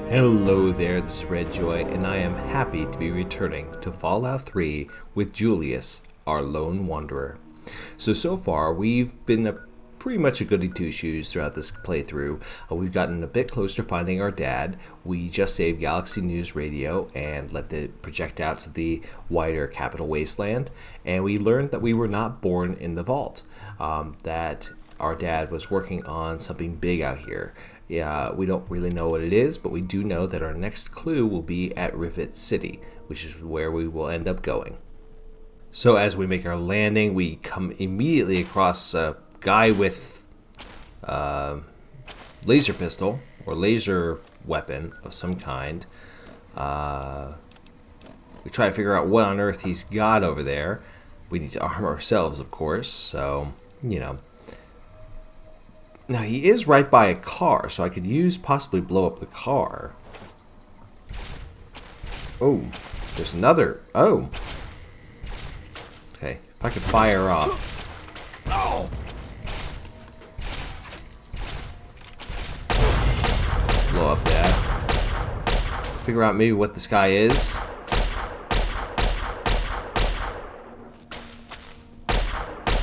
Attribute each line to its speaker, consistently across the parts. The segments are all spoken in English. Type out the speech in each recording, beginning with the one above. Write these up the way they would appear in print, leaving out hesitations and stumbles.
Speaker 1: Hello there, this is Red Joy, and I am happy to be returning to Fallout 3 with Julius, our lone wanderer. So far, we've been pretty much a goody two-shoes throughout this playthrough. We've gotten a bit closer to finding our dad. We just saved Galaxy News Radio and let it project out to the wider Capital Wasteland, and we learned that we were not born in the vault, that our dad was working on something big out here. Yeah, we don't really know what it is, but we do know that our next clue will be at Rivet City, which is where we will end up going. So as we make our landing, we come immediately across a guy with laser pistol or laser weapon of some kind. We try to figure out what on earth he's got over there. We need to arm ourselves, of course, so, you know. Now, he is right by a car, so I could possibly blow up the car. Oh, there's another. Oh. Okay, if I could fire off. Blow up that. Figure out maybe what this guy is.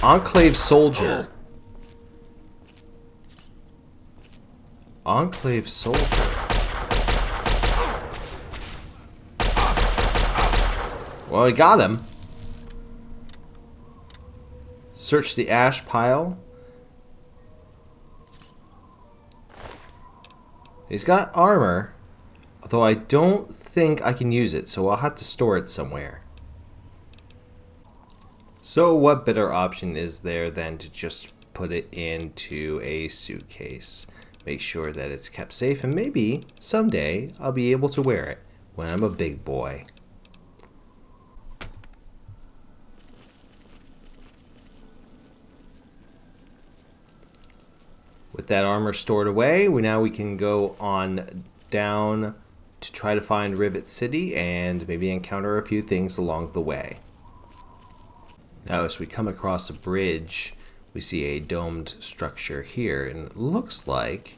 Speaker 1: Enclave soldier. Enclave soldier. Well, I got him. Search the ash pile. He's got armor, although I don't think I can use it, so I'll have to store it somewhere. So what better option is there than to just put it into a suitcase? Make sure that it's kept safe, and maybe someday I'll be able to wear it when I'm a big boy. With that armor stored away, we can go on down to try to find Rivet City and maybe encounter a few things along the way. Now, as we come across a bridge, we see a domed structure here, and it looks like,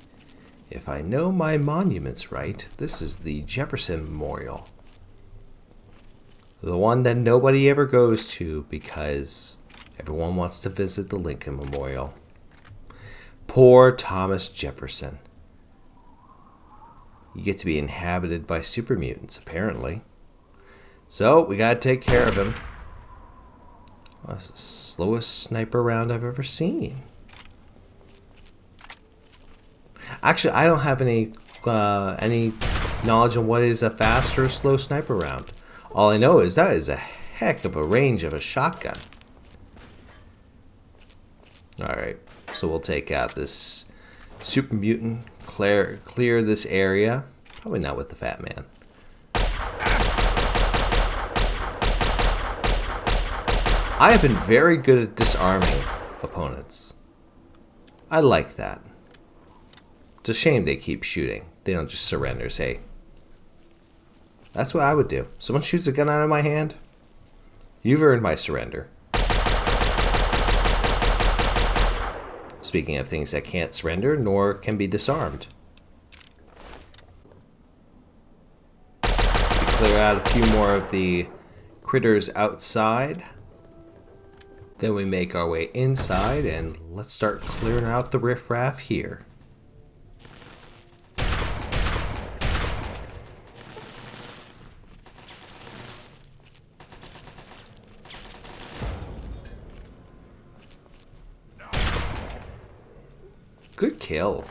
Speaker 1: if I know my monuments right, this is the Jefferson Memorial. The one that nobody ever goes to because everyone wants to visit the Lincoln Memorial. Poor Thomas Jefferson. You get to be inhabited by super mutants, apparently. So, we gotta take care of him. That's the slowest sniper round I've ever seen. Actually, I don't have any knowledge on what is a fast or slow sniper round. All I know is that is a heck of a range of a shotgun. Alright, so we'll take out this super mutant, clear this area. Probably not with the fat man. I have been very good at disarming opponents. I like that. It's a shame they keep shooting. They don't just surrender, say. That's what I would do. Someone shoots a gun out of my hand, you've earned my surrender. Speaking of things that can't surrender, nor can be disarmed. We clear out a few more of the critters outside. Then we make our way inside, and let's start clearing out the riffraff here. Good kill.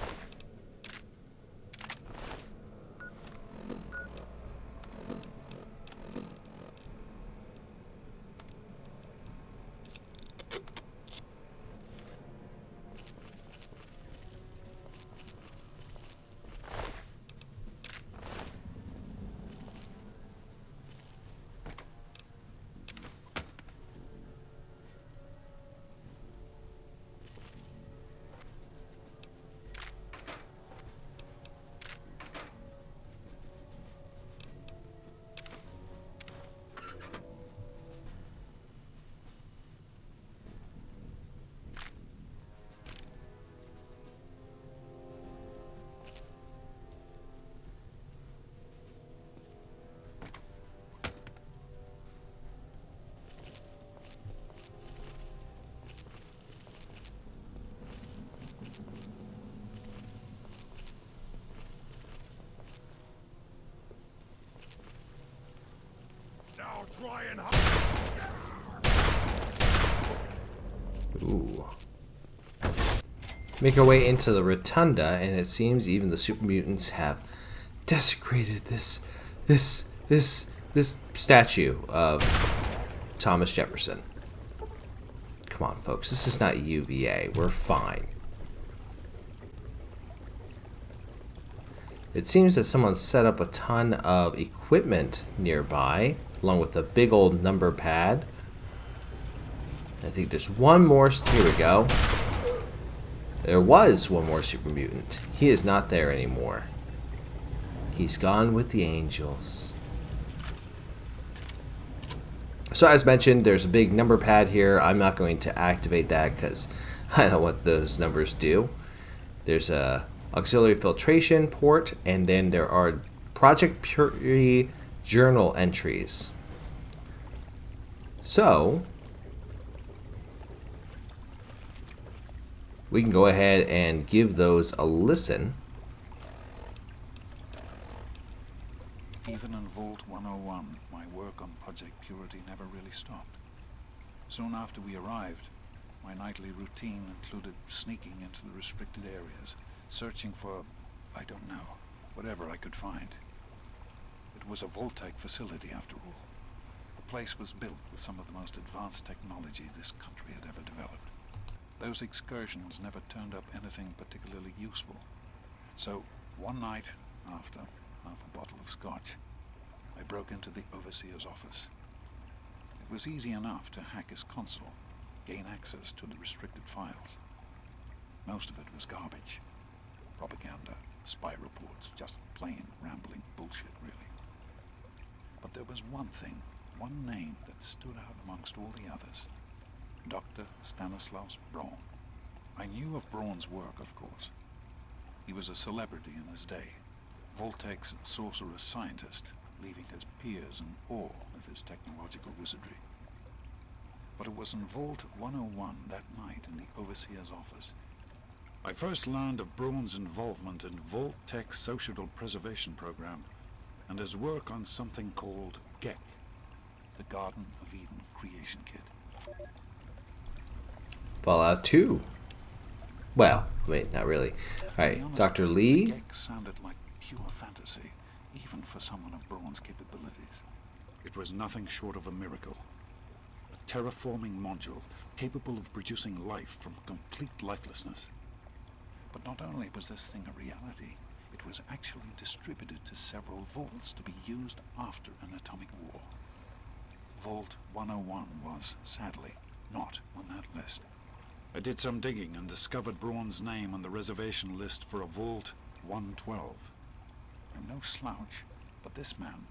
Speaker 1: Ooh. Make our way into the rotunda, and it seems even the super mutants have desecrated this statue of Thomas Jefferson. Come on, folks. This is not UVA. We're fine. It seems that someone set up a ton of equipment nearby, along with a big old number pad. I think there's one more. Here we go. There was one more super mutant. He is not there anymore. He's gone with the angels. So as mentioned, there's a big number pad here. I'm not going to activate that because I know what those numbers do. There's a auxiliary filtration port, and then there are Project Purity journal entries. So we can go ahead and give those a listen.
Speaker 2: Even in Vault 101, my work on Project Purity never really stopped. Soon after we arrived, my nightly routine included sneaking into the restricted areas, searching for, I don't know, whatever I could find. It was a Vault-Tec facility, after all. The place was built with some of the most advanced technology this country had ever developed. Those excursions never turned up anything particularly useful. So, one night, after half a bottle of scotch, I broke into the overseer's office. It was easy enough to hack his console, gain access to the restricted files. Most of it was garbage. Propaganda, spy reports, just plain rambling bullshit, really. But there was one thing, one name that stood out amongst all the others. Dr. Stanislaus Braun. I knew of Braun's work, of course. He was a celebrity in his day, Vault-Tec's sorcerous scientist, leaving his peers in awe of his technological wizardry. But it was in Vault 101 that night in the overseer's office I first learned of Braun's involvement in Vault-Tec's social preservation program and his work on something called GECK, the Garden of Eden Creation Kit.
Speaker 1: Fallout 2. Well, wait, not really. Alright, Dr. Lee.
Speaker 2: GECK sounded like pure fantasy, even for someone of Braun's capabilities. It was nothing short of a miracle. A terraforming module capable of producing life from complete lifelessness. But not only was this thing a reality, it was actually distributed to several vaults to be used after an atomic war. Vault 101 was, sadly, not on that list. I did some digging and discovered Braun's name on the reservation list for a Vault 112. I'm no slouch, but this man,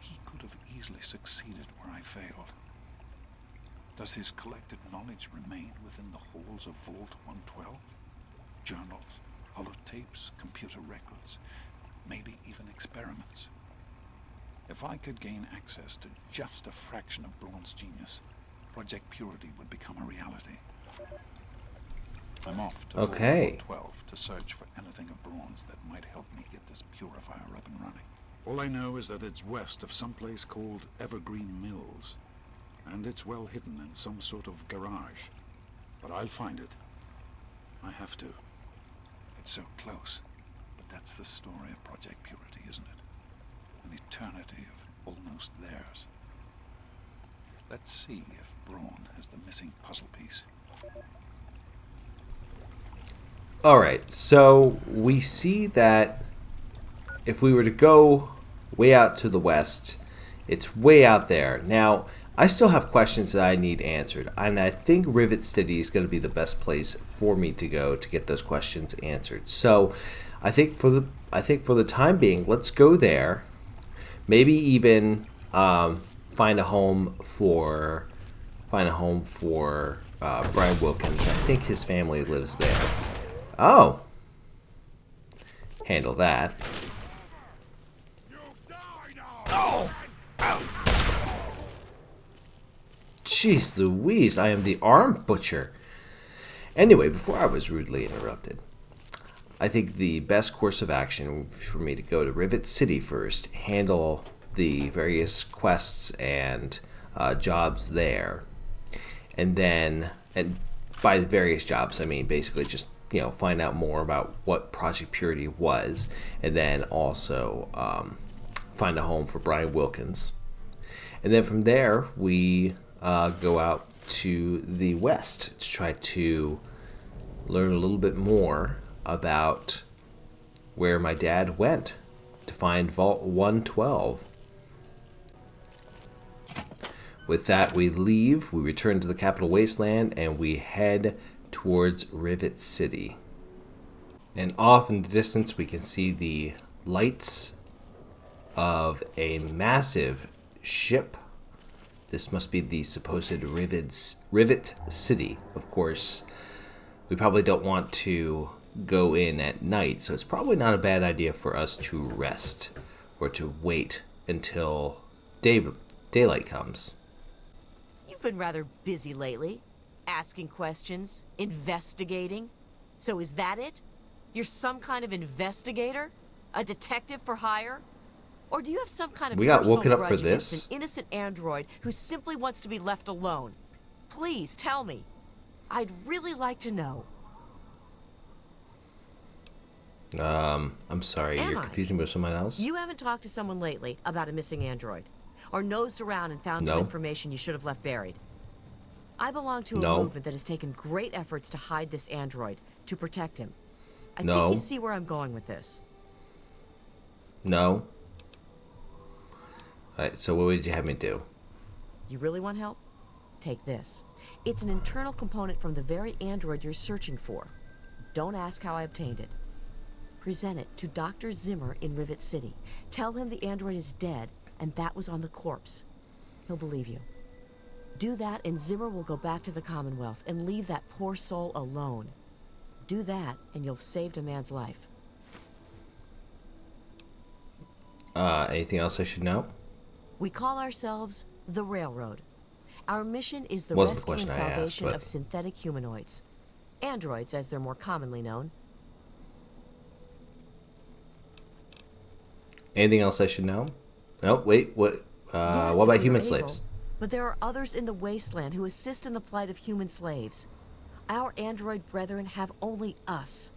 Speaker 2: he could have easily succeeded where I failed. Does his collected knowledge remain within the halls of Vault 112? Journals, holotapes, computer records, maybe even experiments. If I could gain access to just a fraction of Braun's genius, Project Purity would become a reality. I'm off to Vault 112 to search for anything of Braun's that might help me get this purifier up and running. All I know is that it's west of some place called Evergreen Mills, and it's well hidden in some sort of garage. But I'll find it. I have to. It's so close, but that's the story of Project Purity, isn't it? An eternity of almost theirs. Let's see if Braun has the missing puzzle piece.
Speaker 1: Alright, so we see that if we were to go way out to the west, it's way out there. Now, I still have questions that I need answered, and I think Rivet City is going to be the best place for me to go to get those questions answered. So, I think for the time being, let's go there. Maybe even find a home for Brian Wilkins. I think his family lives there. Oh, handle that. Oh. Jeez Louise, I am the arm butcher. Anyway, before I was rudely interrupted, I think the best course of action for me to go to Rivet City first, handle the various quests and jobs there. And then, and by various jobs, I mean basically just, find out more about what Project Purity was, and then also find a home for Brian Wilkins. And then from there, we go out to the west to try to learn a little bit more about where my dad went to find Vault 112. With that, we leave, we return to the Capital Wasteland, and we head towards Rivet City. And off in the distance, we can see the lights of a massive ship. This must be the supposed Rivet City. Of course, we probably don't want to go in at night, so it's probably not a bad idea for us to rest or to wait until daylight comes.
Speaker 3: You've been rather busy lately, asking questions, investigating. So is that it? You're some kind of investigator? A detective for hire? Or do you have some kind of
Speaker 1: We got
Speaker 3: personal
Speaker 1: woken up for
Speaker 3: grudge against
Speaker 1: this?
Speaker 3: an innocent android who simply wants to be left alone? Please tell me. I'd really like to know.
Speaker 1: I'm sorry, you're confusing me with someone else?
Speaker 3: You haven't talked to someone lately about a missing android, or nosed around and found some information you should have left buried. I belong to a movement that has taken great efforts to hide this android, to protect him. I think you see where I'm going with this.
Speaker 1: No. Alright, so what would you have me do?
Speaker 3: You really want help? Take this. It's an internal component from the very android you're searching for. Don't ask how I obtained it. Present it to Dr. Zimmer in Rivet City. Tell him the android is dead, and that was on the corpse. He'll believe you. Do that, and Zimmer will go back to the Commonwealth and leave that poor soul alone. Do that, and you'll have saved a man's life.
Speaker 1: Anything else I should know?
Speaker 3: We call ourselves the Railroad. Our mission is the
Speaker 1: Wasn't
Speaker 3: rescue
Speaker 1: the
Speaker 3: and
Speaker 1: question I asked,
Speaker 3: salvation
Speaker 1: but-
Speaker 3: of synthetic humanoids. Androids, as they're more commonly known.
Speaker 1: Anything else I should know? No, wait, what?
Speaker 3: Yes,
Speaker 1: What about
Speaker 3: if we
Speaker 1: human
Speaker 3: were
Speaker 1: slaves?
Speaker 3: able, but there are others in the wasteland who assist in the plight of human slaves. Our android brethren have only us.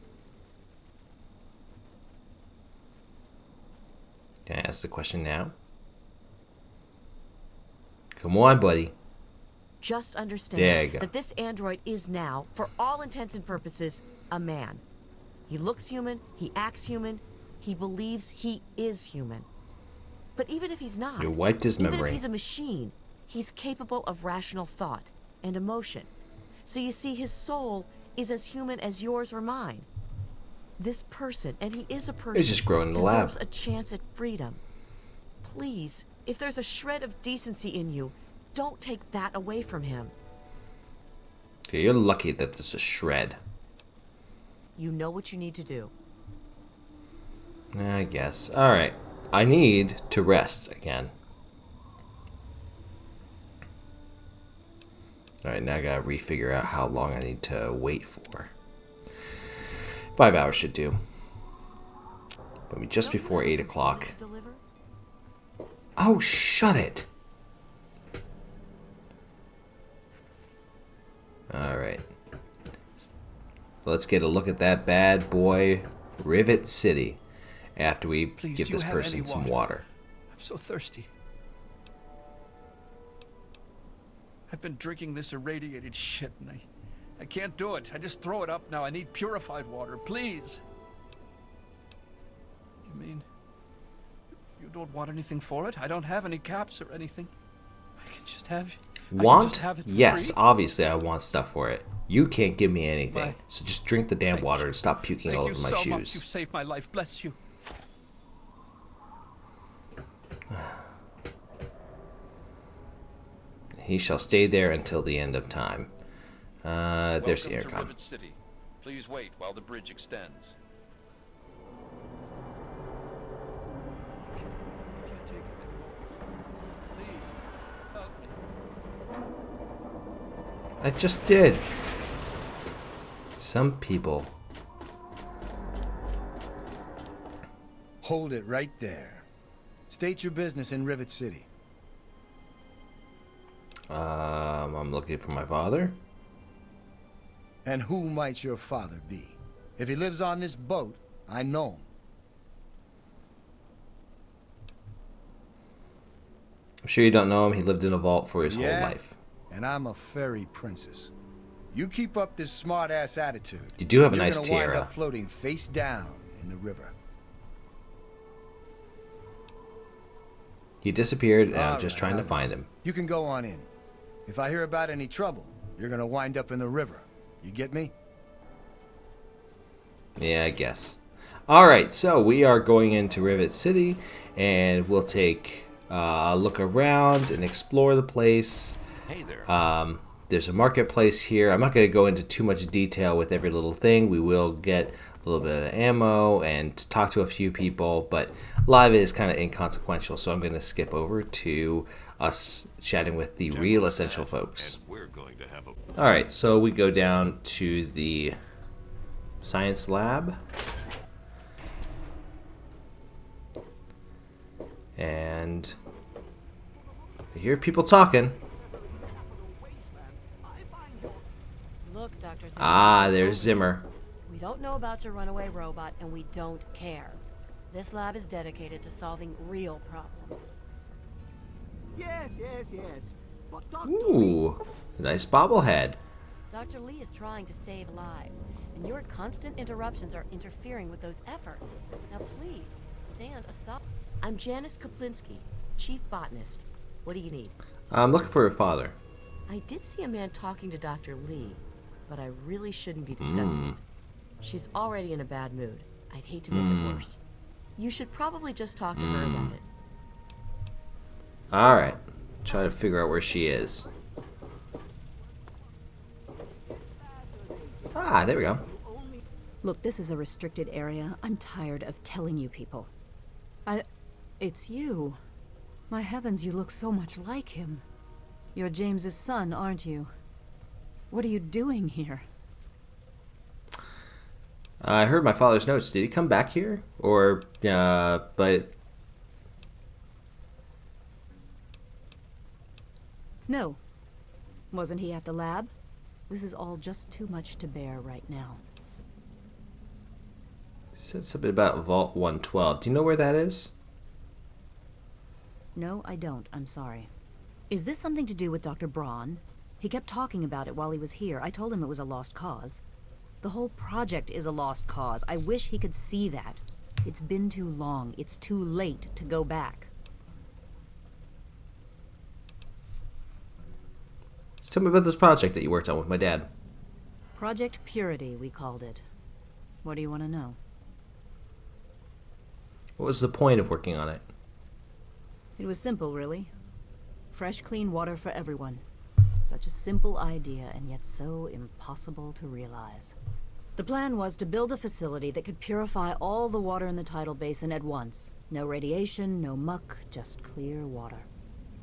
Speaker 1: Can I ask the question now? Come on, buddy.
Speaker 3: Just
Speaker 1: There you
Speaker 3: understand
Speaker 1: go.
Speaker 3: that this android is now, for all intents and purposes, a man. He looks human, he acts human, he believes he is human. But even if he's not,
Speaker 1: You wiped his
Speaker 3: even
Speaker 1: memory.
Speaker 3: if he's a machine, he's capable of rational thought and emotion. So you see, his soul is as human as yours or mine. This person, and he is a person,
Speaker 1: He's just growing in the lab.
Speaker 3: deserves a chance at freedom. Please, if there's a shred of decency in you, don't take that away from him.
Speaker 1: Okay, you're lucky that there's a shred.
Speaker 3: You know what you need to do.
Speaker 1: I guess. Alright. I need to rest again. Alright, now I gotta refigure out how long I need to wait for. 5 hours should do. But just
Speaker 3: Don't you
Speaker 1: before
Speaker 3: have
Speaker 1: 8
Speaker 3: anything
Speaker 1: o'clock.
Speaker 3: to deliver?
Speaker 1: Oh, shut it! Alright. Let's get a look at that bad boy, Rivet City, after we
Speaker 4: Please,
Speaker 1: give
Speaker 4: do you
Speaker 1: this
Speaker 4: have
Speaker 1: person
Speaker 4: any
Speaker 1: some
Speaker 4: water?
Speaker 1: water.
Speaker 4: I'm so thirsty. I've been drinking this irradiated shit, and I can't do it. I just throw it up now. I need purified water, please. You mean you don't want anything for it? I don't have any caps or anything. I can just have. I can
Speaker 1: Want?
Speaker 4: just have it for
Speaker 1: Yes,
Speaker 4: free?
Speaker 1: obviously I want stuff for it. You can't give me anything,
Speaker 4: Why?
Speaker 1: so just drink the damn
Speaker 4: Thank
Speaker 1: water
Speaker 4: you.
Speaker 1: and stop puking
Speaker 4: Thank
Speaker 1: all
Speaker 4: you
Speaker 1: over my
Speaker 4: so much. You've
Speaker 1: shoes.
Speaker 4: saved my life. Bless you.
Speaker 1: He shall stay there until the end of time. There's the
Speaker 5: Welcome to
Speaker 1: intercom.
Speaker 5: Rivet City. Please wait while the bridge extends.
Speaker 4: I can't take it anymore. Please, help me.
Speaker 1: I just did. Some people.
Speaker 6: Hold it right there. State your business in Rivet City.
Speaker 1: I'm looking for my father.
Speaker 6: And who might your father be? If he lives on this boat, I know him.
Speaker 1: I'm sure you don't know him. He lived in a vault for his whole life.
Speaker 6: And I'm a fairy princess. You keep up this smart-ass attitude.
Speaker 1: You do have a
Speaker 6: you're
Speaker 1: nice
Speaker 6: gonna
Speaker 1: tiara.
Speaker 6: wind up floating face down in the river.
Speaker 1: He disappeared, and I'm
Speaker 6: All
Speaker 1: just
Speaker 6: right,
Speaker 1: trying to
Speaker 6: all
Speaker 1: find
Speaker 6: right.
Speaker 1: him.
Speaker 6: You can go on in. If I hear about any trouble, you're gonna wind up in the river. You get me?
Speaker 1: Yeah, I guess. Alright, so we are going into Rivet City, and we'll take a look around and explore the place.
Speaker 5: Hey there.
Speaker 1: There's a marketplace here. I'm not going to go into too much detail with every little thing. We will get a little bit of ammo and talk to a few people, but a lot of it is kind of inconsequential, so I'm going to skip over to us chatting with the real essential folks. Alright, so we go down to the science lab. And I hear people talking.
Speaker 7: Look, Dr. Zimmer.
Speaker 1: Ah, there's Zimmer.
Speaker 7: We don't know about your runaway robot, and we don't care. This lab is dedicated to solving real problems.
Speaker 8: Yes. But Dr.
Speaker 1: Ooh, nice bobblehead.
Speaker 7: Dr. Lee is trying to save lives, and your constant interruptions are interfering with those efforts. Now please, stand aside.
Speaker 3: I'm Janice Kaplinski, chief botanist. What do you need?
Speaker 1: I'm looking for your father.
Speaker 3: I did see a man talking to Dr. Lee, but I really shouldn't be discussing it. She's already in a bad mood. I'd hate to make it worse. You should probably just talk to her about it.
Speaker 1: Alright, try to figure out where she is. Ah, there we go.
Speaker 9: Look, this is a restricted area. I'm tired of telling you people. It's you. My heavens, you look so much like him. You're James's son, aren't you? What are you doing here?
Speaker 1: I heard my father's notes. Did he come back here? Or, but...
Speaker 9: No. Wasn't he at the lab? This is all just too much to bear right now.
Speaker 1: Said something about Vault 112. Do you know where that is?
Speaker 9: No, I don't. I'm sorry. Is this something to do with Dr. Braun? He kept talking about it while he was here. I told him it was a lost cause. The whole project is a lost cause. I wish he could see that. It's been too long. It's too late to go back.
Speaker 1: So tell me about this project that you worked on with my dad.
Speaker 9: Project Purity, we called it. What do you want to know?
Speaker 1: What was the point of working on it?
Speaker 9: It was simple, really. Fresh, clean water for everyone. Such a simple idea, and yet so impossible to realize. The plan was to build a facility that could purify all the water in the tidal basin at once. No radiation, no muck, just clear water.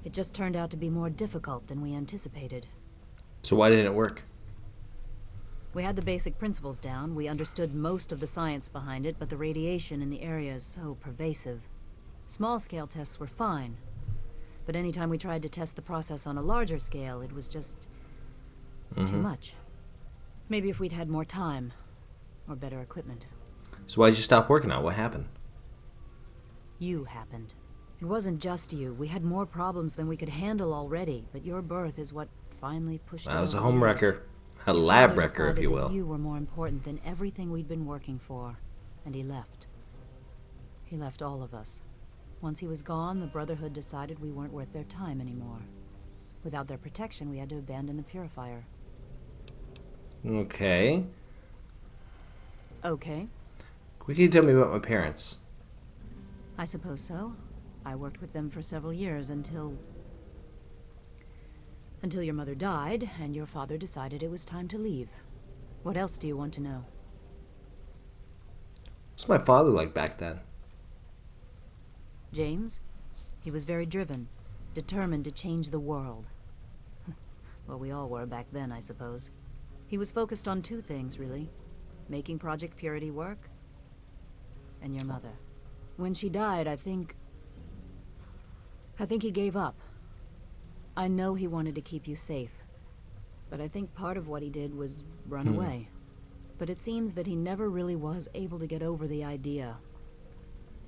Speaker 9: It just turned out to be more difficult than we anticipated.
Speaker 1: So why didn't it work?
Speaker 9: We had the basic principles down. We understood most of the science behind it, but the radiation in the area is so pervasive. Small-scale tests were fine, but anytime we tried to test the process on a larger scale, it was just too much. Maybe if we'd had more time, or better equipment.
Speaker 1: So why'd you stop working on it? What happened?
Speaker 9: You happened. It wasn't just you. We had more problems than we could handle already, but your birth is what finally pushed it
Speaker 1: That was a
Speaker 9: over
Speaker 1: home
Speaker 9: the edge.
Speaker 1: wrecker. A
Speaker 9: Your
Speaker 1: lab
Speaker 9: father
Speaker 1: wrecker, if
Speaker 9: decided
Speaker 1: you
Speaker 9: that
Speaker 1: will.
Speaker 9: You were more important than everything we'd been working for, and he left. He left all of us. Once he was gone, the Brotherhood decided we weren't worth their time anymore. Without their protection, we had to abandon the purifier.
Speaker 1: Okay.
Speaker 9: Okay,
Speaker 1: What can you tell me about my parents?
Speaker 9: I suppose so. I worked with them for several years until your mother died, and your father decided it was time to leave. What else do you want to know?
Speaker 1: What's my father like back then?
Speaker 9: James? He was very driven, determined to change the world. Well, we all were back then, I suppose. He was focused on two things, really. Making Project Purity work, and your mother. When she died, I think I think he gave up. I know he wanted to keep you safe, but I think part of what he did was run away. But it seems that he never really was able to get over the idea.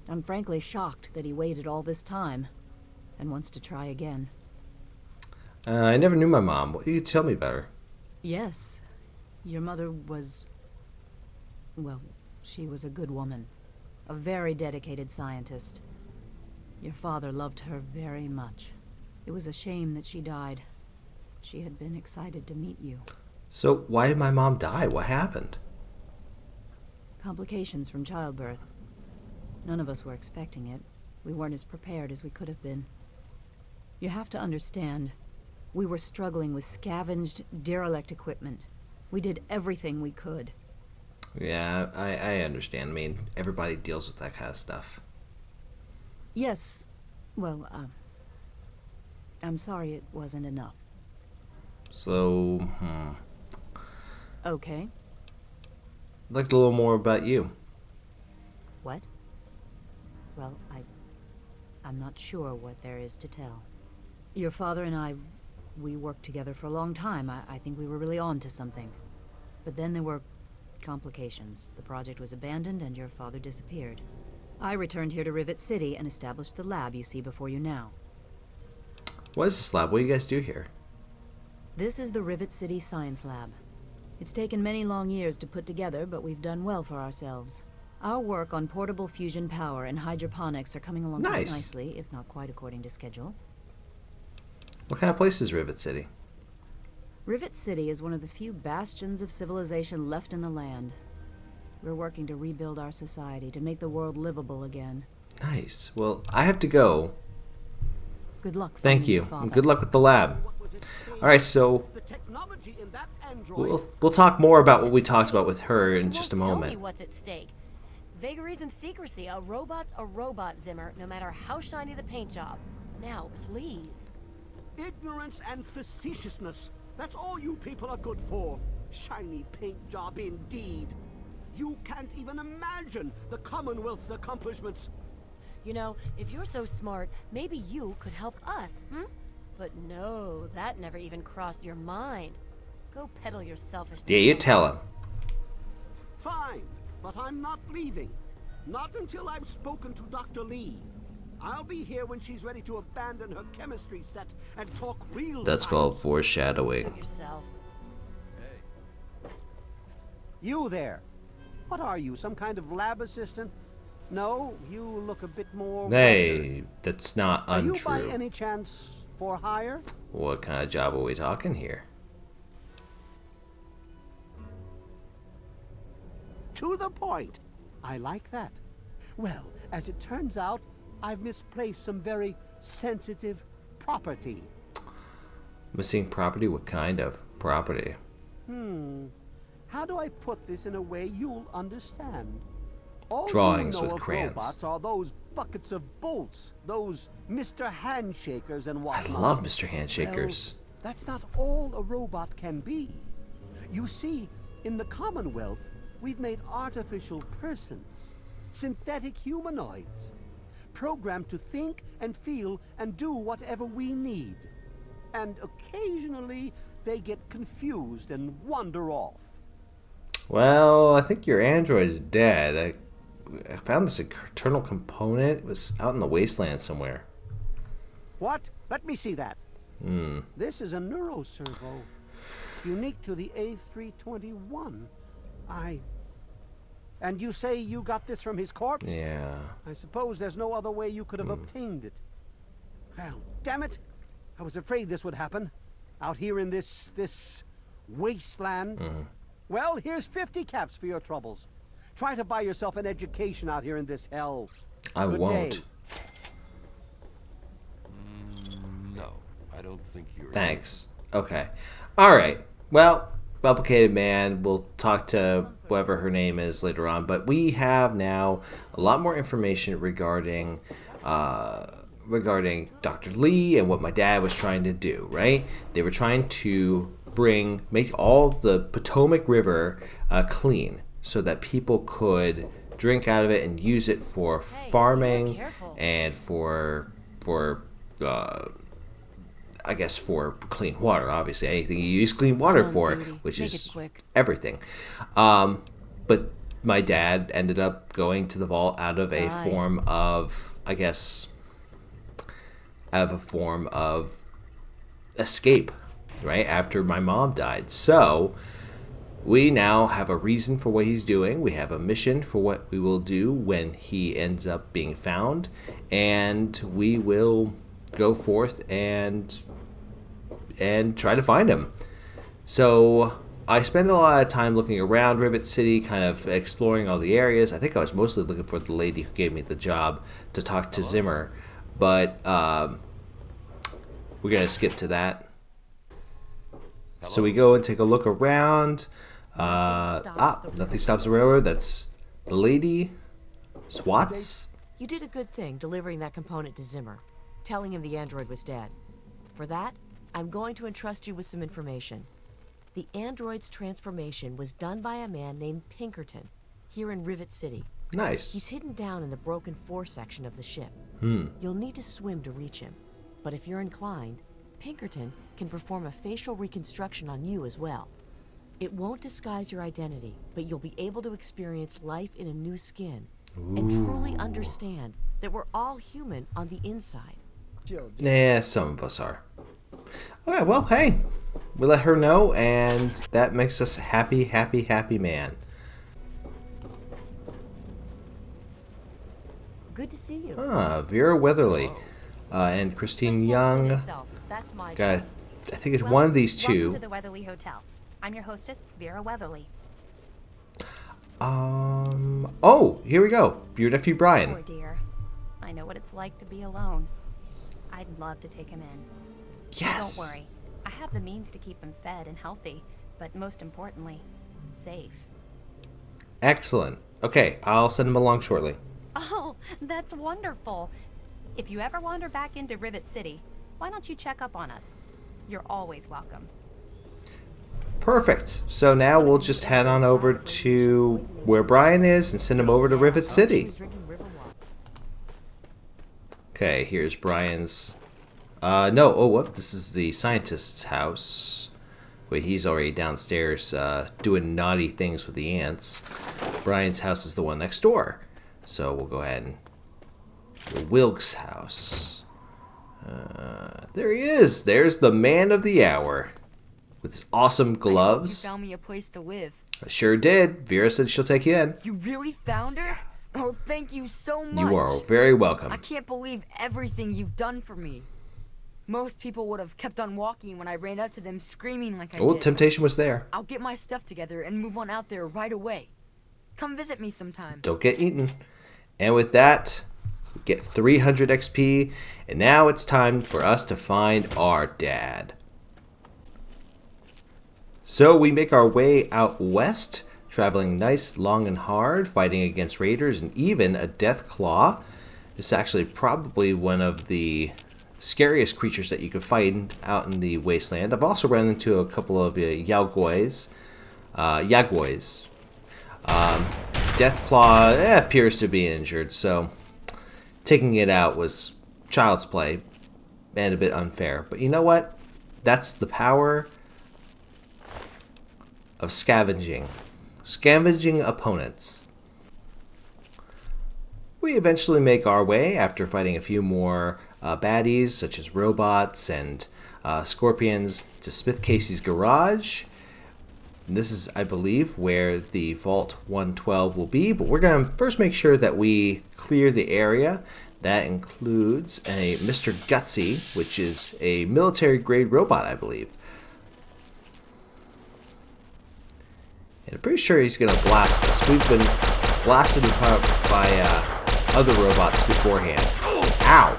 Speaker 9: I'm frankly shocked that he waited all this time and wants to try again.
Speaker 1: I never knew my mom. What can you tell me about her?
Speaker 9: Yes, your mother was... well, she was a good woman. A very dedicated scientist. Your father loved her very much. It was a shame that she died. She had been excited to meet you.
Speaker 1: So why did my mom die? What happened?
Speaker 9: Complications from childbirth. None of us were expecting it. We weren't as prepared as we could have been. You have to understand, we were struggling with scavenged, derelict equipment. We did everything we could.
Speaker 1: Yeah, I understand. I mean, everybody deals with that kind of stuff.
Speaker 9: Yes, well, I'm sorry it wasn't enough.
Speaker 1: So,
Speaker 9: Okay.
Speaker 1: I'd like a little more about you.
Speaker 9: What? Well, I'm not sure what there is to tell. Your father and I, we worked together for a long time. I think we were really on to something. But then there were complications. The project was abandoned and your father disappeared. I returned here to Rivet City and established the lab you see before you now.
Speaker 1: What is this lab? What do you guys do here?
Speaker 9: This is the Rivet City Science Lab. It's taken many long years to put together, but we've done well for ourselves. Our work on portable fusion power and hydroponics are coming along quite nicely, if not quite according to schedule.
Speaker 1: What kind of place is Rivet City?
Speaker 9: Rivet City is one of the few bastions of civilization left in the land. We're working to rebuild our society, to make the world livable again.
Speaker 1: Nice. Well, I have to go.
Speaker 9: Good luck.
Speaker 1: Thank you. And good luck with the lab. All right, so we'll talk more about what we talked about with her in just a moment.
Speaker 7: Tell me what's at stake. Vagaries and secrecy. A robot's a robot, Zimmer, no matter how shiny the paint job. Now, please.
Speaker 8: Ignorance and facetiousness. That's all you people are good for. Shiny paint job indeed. You can't even imagine the Commonwealth's accomplishments.
Speaker 7: You know, if you're so smart, maybe you could help us, But no, that never even crossed your mind. Go peddle your selfishness.
Speaker 1: Yeah, you tell him.
Speaker 8: Fine, but I'm not leaving. Not until I've spoken to Dr. Lee. I'll be here when she's ready to abandon her chemistry set and talk real
Speaker 1: That's
Speaker 8: science.
Speaker 1: called foreshadowing.
Speaker 7: Yourself.
Speaker 8: You there. What are you, some kind of lab assistant? No, you look a bit more...
Speaker 1: Hey, that's not untrue.
Speaker 8: Are you by any chance for hire?
Speaker 1: What kind of job are we talking here?
Speaker 8: To the point. I like that. Well, as it turns out, I've misplaced some very sensitive property.
Speaker 1: Missing property? What kind of property?
Speaker 8: How do I put this in a way you'll understand? All
Speaker 1: Drawings
Speaker 8: you know
Speaker 1: with
Speaker 8: of
Speaker 1: crayons.
Speaker 8: Robots are those buckets of bolts, those Mr. Handshakers and
Speaker 1: I
Speaker 8: whatnot.
Speaker 1: love Mr. Handshakers.
Speaker 8: Well, that's not all a robot can be. You see, in the Commonwealth, we've made artificial persons, synthetic humanoids, programmed to think and feel and do whatever we need. And occasionally, they get confused and wander off.
Speaker 1: Well, I think your android is dead. I found this internal component. It was out in the wasteland somewhere.
Speaker 8: What? Let me see that. This is a neuroservo, unique to the A321. And you say you got this from his corpse?
Speaker 1: Yeah.
Speaker 8: I suppose there's no other way you could have obtained it. Well, damn it. I was afraid this would happen. Out here in this wasteland. Well, here's 50 caps for your troubles. Try to buy yourself an education out here in this hell.
Speaker 1: I
Speaker 8: Good
Speaker 1: won't.
Speaker 8: day.
Speaker 10: No, I don't think you're...
Speaker 1: Thanks. Okay. All right. Well, Replicated Man, we'll talk to whoever her name is later on, but we have now a lot more information regarding Dr. Lee and what my dad was trying to do, right? They were trying to make all the Potomac River clean so that people could drink out of it and use it for farming and for I guess for clean water, obviously anything you use clean water for, which is everything. But my dad ended up going to the vault out of a form of, I guess, escape, right after my mom died. So we now have a reason for what he's doing. We have a mission for what we will do when he ends up being found, and we will go forth and try to find him. So I spent a lot of time looking around Rivet City, kind of exploring all the areas. I think I was mostly looking for the lady who gave me the job to talk to Zimmer, but we're going to skip to that. So we go and take a look around. Nothing stops the railroad. That's the lady. Swats.
Speaker 3: You did a good thing delivering that component to Zimmer, telling him the android was dead. For that, I'm going to entrust you with some information. The android's transformation was done by a man named Pinkerton, here in Rivet City.
Speaker 1: Nice.
Speaker 3: He's hidden down in the broken fore section of the ship. You'll need to swim to reach him. But if you're inclined, Pinkerton can perform a facial reconstruction on you as well. It won't disguise your identity, but you'll be able to experience life in a new skin and truly understand that we're all human on the inside.
Speaker 1: Yeah, some of us are. Okay, well, hey, we let her know, and that makes us a happy, happy, happy man.
Speaker 3: Good to see you.
Speaker 1: Vera Weatherly and Christine Young. Got, I think it's one of these two.
Speaker 11: Welcome to the Weatherly Hotel. I'm your hostess, Vera Weatherly.
Speaker 1: Oh, here we go. Your nephew Brian.
Speaker 11: Poor dear. I know what it's like to be alone. I'd love to take him in.
Speaker 1: Yes.
Speaker 11: Don't worry. I have the means to keep him fed and healthy, but most importantly, safe.
Speaker 1: Excellent. Okay, I'll send him along shortly.
Speaker 11: Oh, that's wonderful. If you ever wander back into Rivet City, why don't you check up on us? You're always welcome.
Speaker 1: Perfect. So now we'll just head on over to where Brian is and send him over to Rivet City. Okay, here's Brian's... no, oh, whoop, this is the scientist's house. Wait, he's already downstairs doing naughty things with the ants. Brian's house is the one next door. So we'll go ahead and... Wilkes' house. There he is. There's the man of the hour. With his awesome gloves.
Speaker 12: You found me a place to live.
Speaker 1: I sure did. Vera said she'll take you in.
Speaker 12: You really found her? Oh, thank you so much.
Speaker 1: You are very welcome.
Speaker 12: I can't believe everything you've done for me. Most people would have kept on walking when I ran up to them screaming like I did.
Speaker 1: Oh, temptation was there.
Speaker 12: I'll get my stuff together and move on out there right away. Come visit me sometime.
Speaker 1: Don't get eaten. And with that, we get 300 XP. And now it's time for us to find our dad. So we make our way out west, traveling nice, long, and hard, fighting against raiders and even a death claw. It's actually probably one of the scariest creatures that you could find out in the wasteland. I've also run into a couple of Yaguois. Death claw appears to be injured, so taking it out was child's play and a bit unfair. But you know what? That's the power of scavenging opponents. We eventually make our way after fighting a few more baddies such as robots and scorpions to Smith Casey's garage. And this is, I believe, where the Vault 112 will be, but we're going to first make sure that we clear the area. That includes a Mr. Gutsy, which is a military-grade robot, I believe. And I'm pretty sure he's going to blast us. We've been blasted by other robots beforehand. Ow!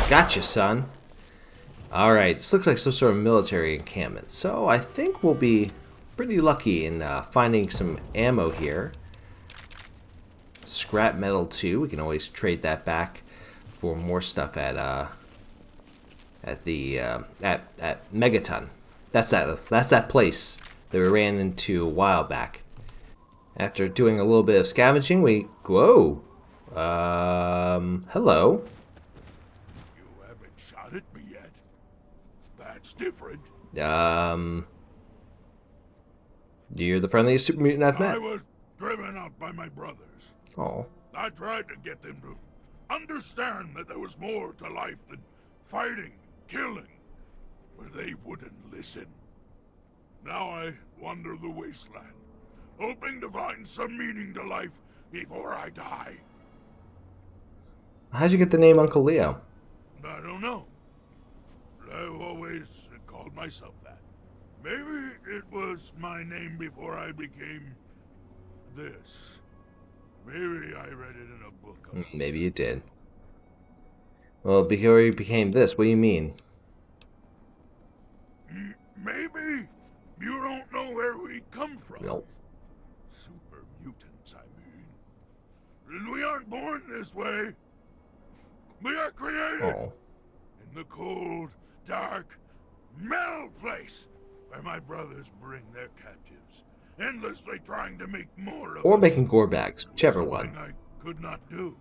Speaker 1: Gotcha, son. Alright, this looks like some sort of military encampment. So I think we'll be pretty lucky in finding some ammo here. Scrap metal too. We can always trade that back for more stuff at Megaton. That's that place that we ran into a while back. After doing a little bit of scavenging, we... Whoa! Hello.
Speaker 13: You haven't shot at me yet. That's different.
Speaker 1: You're the friendliest super mutant I've met.
Speaker 13: I was driven out by my brothers.
Speaker 1: Oh.
Speaker 13: I tried to get them to understand that there was more to life than fighting, killing, but they wouldn't listen. Now I wander the wasteland, hoping to find some meaning to life before I die.
Speaker 1: How'd you get the name Uncle Leo?
Speaker 13: I don't know. I've always called myself that. Maybe it was my name before I became this. Maybe I read it in a book.
Speaker 1: Maybe you did. Well, before you became this, what do you mean?
Speaker 13: Maybe you don't know where we come from.
Speaker 1: Nope.
Speaker 13: Super mutants, I mean. We aren't born this way. We are created in the cold, dark, metal place where my brothers bring their captives, endlessly trying to make more of
Speaker 1: Or
Speaker 13: us.
Speaker 1: making gore bags, whichever one.
Speaker 13: I could not do.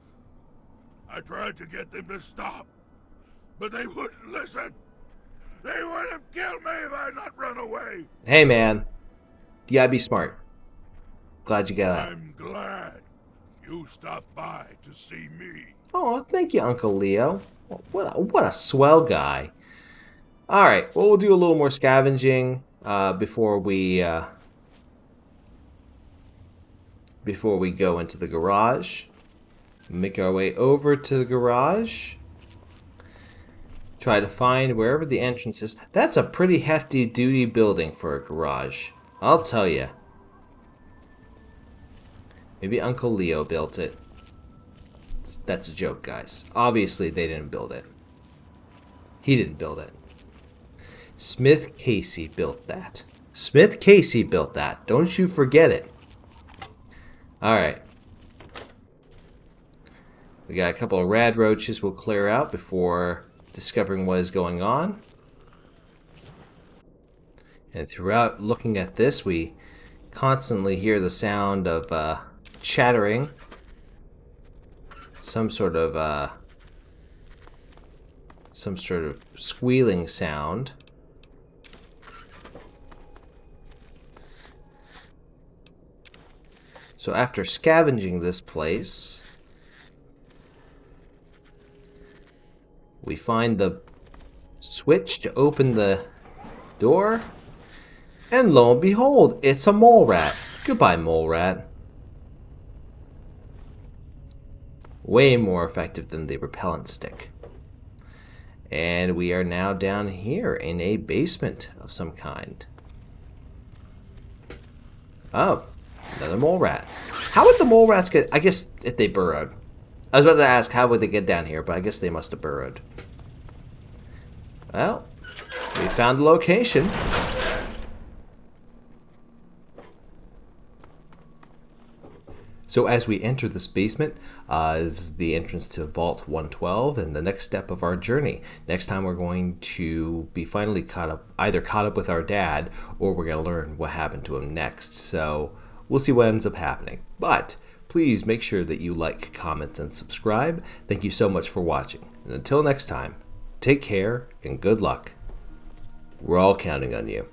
Speaker 13: I tried to get them to stop, but they wouldn't listen. They would have killed me if I had not run away.
Speaker 1: Hey, man. You gotta be smart. Glad you got that.
Speaker 13: I'm glad you stopped by to see me.
Speaker 1: Oh, thank you, Uncle Leo. What a swell guy. All right, well, we'll do a little more scavenging before we go into the garage. Make our way over to the garage. Try to find wherever the entrance is. That's a pretty hefty duty building for a garage, I'll tell you. Maybe Uncle Leo built it. That's a joke, guys. Obviously, they didn't build it. He didn't build it. Smith Casey built that. Smith Casey built that. Don't you forget it. Alright. We got a couple of rad roaches we'll clear out before discovering what is going on. And throughout looking at this, we constantly hear the sound of chattering. Some sort of squealing sound. So after scavenging this place, we find the switch to open the door, and lo and behold, it's a mole rat. Goodbye, mole rat. Way more effective than the repellent stick. And we are now down here in a basement of some kind. Oh, another mole rat. How would the mole rats get... I guess if they burrowed. I was about to ask how would they get down here, but I guess they must have burrowed. Well, we found a location. So as we enter this basement is the entrance to Vault 112 and the next step of our journey. Next time we're going to be finally either caught up with our dad, or we're going to learn what happened to him next. So we'll see what ends up happening. But please make sure that you like, comment, and subscribe. Thank you so much for watching. And until next time, take care and good luck. We're all counting on you.